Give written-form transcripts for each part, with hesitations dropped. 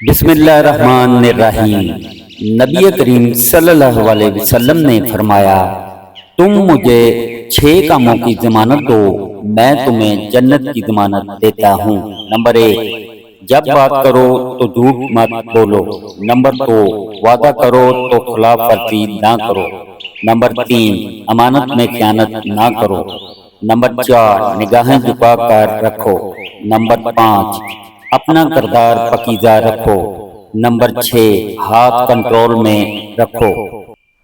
بسم اللہ الرحمن الرحیم۔ نبی کریم صلی اللہ علیہ وسلم نے فرمایا، تم مجھے 6 کاموں کی ضمانت دو، میں تمہیں جنت کی ضمانت دیتا ہوں۔ نمبر 1، جب بات کرو تو جھوٹ مت بولو۔ نمبر 2، وعدہ کرو تو خلاف ورزی نہ کرو۔ نمبر 3، امانت میں خیانت نہ کرو۔ نمبر 4، نگاہیں جھکا کر رکھو۔ نمبر 5، اپنا کردار پاکیزہ رکھو۔ نمبر 6، ہاتھ کنٹرول میں رکھو۔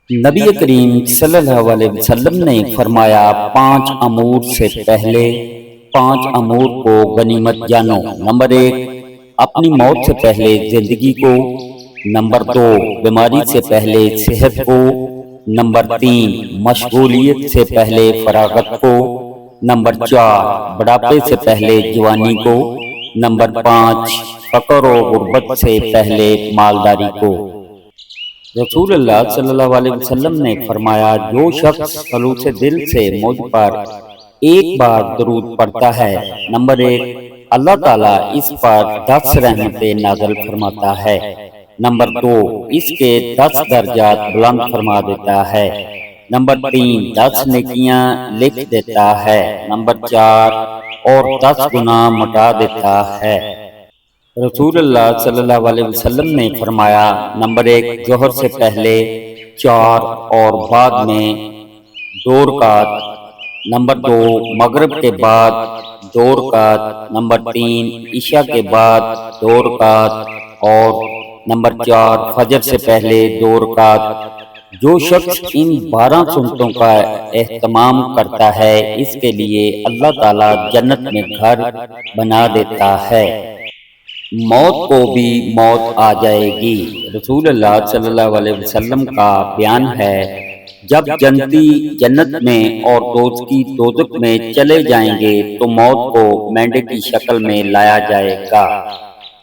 نبی کریم صلی اللہ علیہ وسلم نے فرمایا، 5 امور سے پہلے 5 امور کو غنیمت جانو۔ نمبر 1، اپنی موت سے پہلے زندگی کو۔ نمبر 2، بیماری سے پہلے صحت کو۔ نمبر 3، مشغولیت سے پہلے فراغت کو۔ نمبر 4، بڑھاپے سے پہلے جوانی کو۔ نمبر 5، فقر و غربت سے پہلے مالداری کو۔ رسول اللہ صلی اللہ علیہ وسلم نے فرمایا، جو شخص خلوص دل سے مجھ پر ایک بار درود پڑھتا ہے، نمبر 1، اللہ تعالیٰ اس پر 10 رحمتیں نازل فرماتا ہے۔ نمبر 2، اس کے 10 درجات بلند فرما دیتا ہے۔ نمبر 3، 10 نیکیاں لکھ دیتا ہے۔ نمبر 4، اور 10 گناہ مٹا دیتا ہے۔ رسول اللہ صلی اللہ علیہ وسلم نے فرمایا، نمبر 1، ظہر سے پہلے 4 اور بعد میں 2 رکعت۔ نمبر 2، مغرب کے بعد 2 رکعت۔ نمبر 3، عشاء کے بعد 2 رکعت۔ اور نمبر 4، فجر سے پہلے 2 رکعت۔ جو شخص ان 12 سنتوں کا اہتمام کرتا ہے، اس کے لیے اللہ تعالیٰ جنت میں گھر بنا دیتا ہے۔ موت کو بھی موت آ جائے گی۔ رسول اللہ صلی اللہ علیہ وسلم کا بیان ہے، جب جنتی جنت میں اور دوزخی دوزخ میں چلے جائیں گے تو موت کو مینڈے کی شکل میں لایا جائے گا،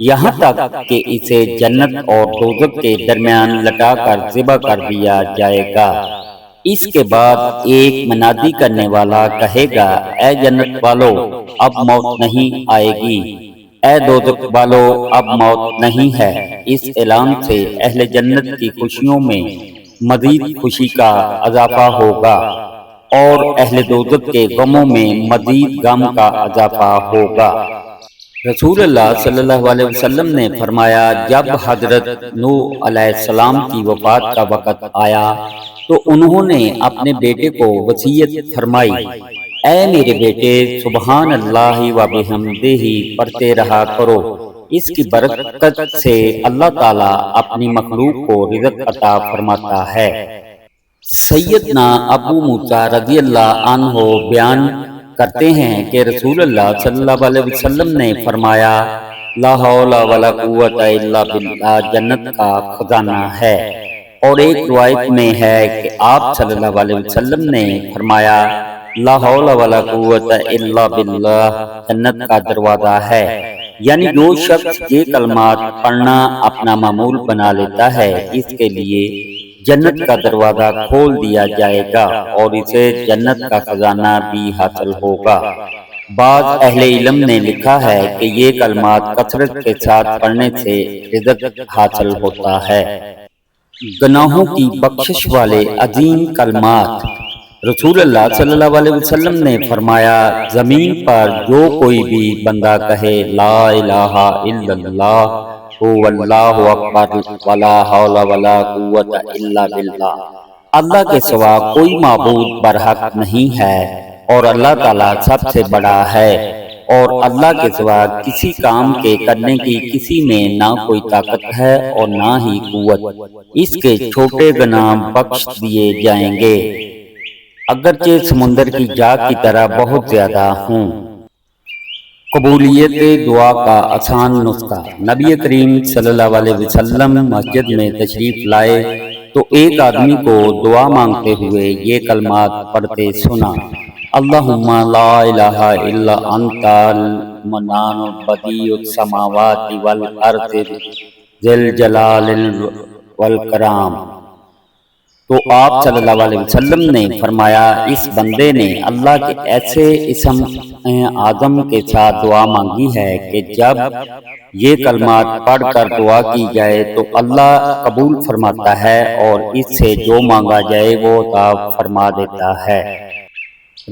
یہاں تک کہ اسے جنت اور دوزخ کے درمیان لٹا کر ذبح کر دیا جائے گا۔ اس کے بعد ایک منادی کرنے والا کہے گا، اے جنت والو، اب موت نہیں آئے گی، اے دوزخ والو، اب موت نہیں ہے۔ اس اعلان سے اہل جنت کی خوشیوں میں مزید خوشی کا اضافہ ہوگا اور اہل دوزخ کے غموں میں مزید غم کا اضافہ ہوگا۔ رسول اللہ صلی اللہ علیہ وسلم نے فرمایا، جب حضرت نوح علیہ السلام کی وفات کا وقت آیا تو انہوں نے اپنے بیٹے کو وصیت فرمائی، اے میرے بیٹے، سبحان اللہ و بحمدہ پڑھتے رہا کرو، اس کی برکت سے اللہ تعالیٰ اپنی مخلوق کو رزق عطا فرماتا ہے۔ سیدنا ابو موسیٰ رضی اللہ عنہ بیان کرتے ہیں کہ رسول اللہ صلی اللہ علیہ وسلم نے فرمایا، لا حول ولا قوت الا باللہ جنت کا خزانہ ہے۔ اور ایک روایت میں ہے کہ آپ صلی اللہ علیہ وسلم نے فرمایا، لا حول ولا قوت الا باللہ جنت کا دروازہ ہے۔ یعنی جو شخص یہ کلمات پڑھنا اپنا معمول بنا لیتا ہے، اس کے لیے جنت کا دروازہ کھول دیا جائے گا اور اسے جنت کا خزانہ بھی حاصل ہوگا۔ بعض اہل علم نے لکھا ہے کہ یہ کلمات کثرت کے ساتھ پڑھنے سے رزق حاصل ہوتا ہے۔ گناہوں کی بخشش والے عظیم کلمات۔ رسول اللہ صلی اللہ علیہ وسلم نے فرمایا، زمین پر جو کوئی بھی بندہ کہے لا الہ الا اللہ واللہ اکبر ولا حول ولا قوت الا باللہ، اللہ کے سوا کوئی معبود برحق نہیں ہے اور اللہ تعالیٰ سب سے بڑا ہے، اور اللہ کے سوا کسی کام کے کرنے کی کسی میں نہ کوئی طاقت ہے اور نہ ہی قوت، اس کے چھوٹے گناہ بخش دیے جائیں گے، اگرچہ سمندر کی جا کی طرح بہت زیادہ ہوں۔ قبولیت دعا کا آسان نسخہ۔ نبی کریم صلی اللہ علیہ وسلم مسجد میں تشریف لائے تو ایک آدمی کو دعا مانگتے ہوئے یہ کلمات پڑھتے سنا، اللہم لا الہ الا انت المنان بدیع السماوات والارض ذی الجلال والاکرام۔ تو آپ صلی اللہ علیہ وسلم نے فرمایا اس بندے نے اللہ کے ایسے اسم اعظم کے ساتھ دعا مانگی ہے کہ جب یہ کلمات پڑھ کر دعا کی جائے تو اللہ قبول فرماتا ہے اور اس سے جو مانگا جائے وہ عطا فرما دیتا ہے۔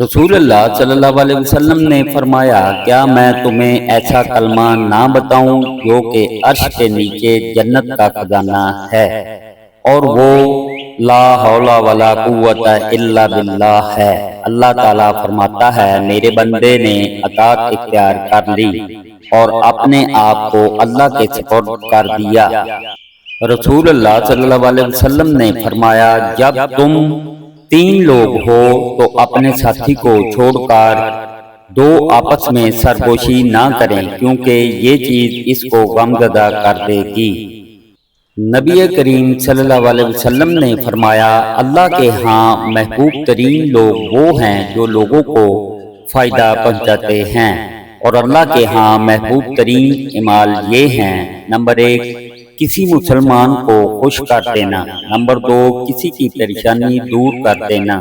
رسول اللہ صلی اللہ علیہ وسلم نے فرمایا کیا میں تمہیں ایسا کلمہ نہ بتاؤں جو کہ عرش کے نیچے جنت کا خزانہ ہے اور وہ لا حول ولا قوت الا باللہ ہے۔ اللہ تعالیٰ فرماتا ہے میرے بندے نے اطاعت اختیار کر لی اور اپنے آپ کو اللہ کے سپرد کر دیا۔ رسول اللہ صلی اللہ علیہ وسلم نے فرمایا جب تم 3 لوگ ہو تو اپنے ساتھی کو چھوڑ کر 2 آپس میں سرگوشی نہ کریں کیونکہ یہ چیز اس کو غمزدہ کر دے گی۔ نبی کریم صلی اللہ علیہ وسلم نے فرمایا اللہ کے ہاں محبوب ترین لوگ وہ ہیں جو لوگوں کو فائدہ پہنچاتے ہیں اور اللہ کے ہاں محبوب ترین اعمال یہ ہیں: نمبر 1 کسی مسلمان کو خوش کر دینا، نمبر 2 کسی کی پریشانی دور کر دینا،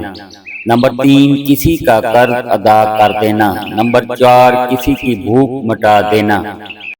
نمبر 3 کسی کا قرض ادا کر دینا، نمبر 4 کسی کی بھوک مٹا دینا۔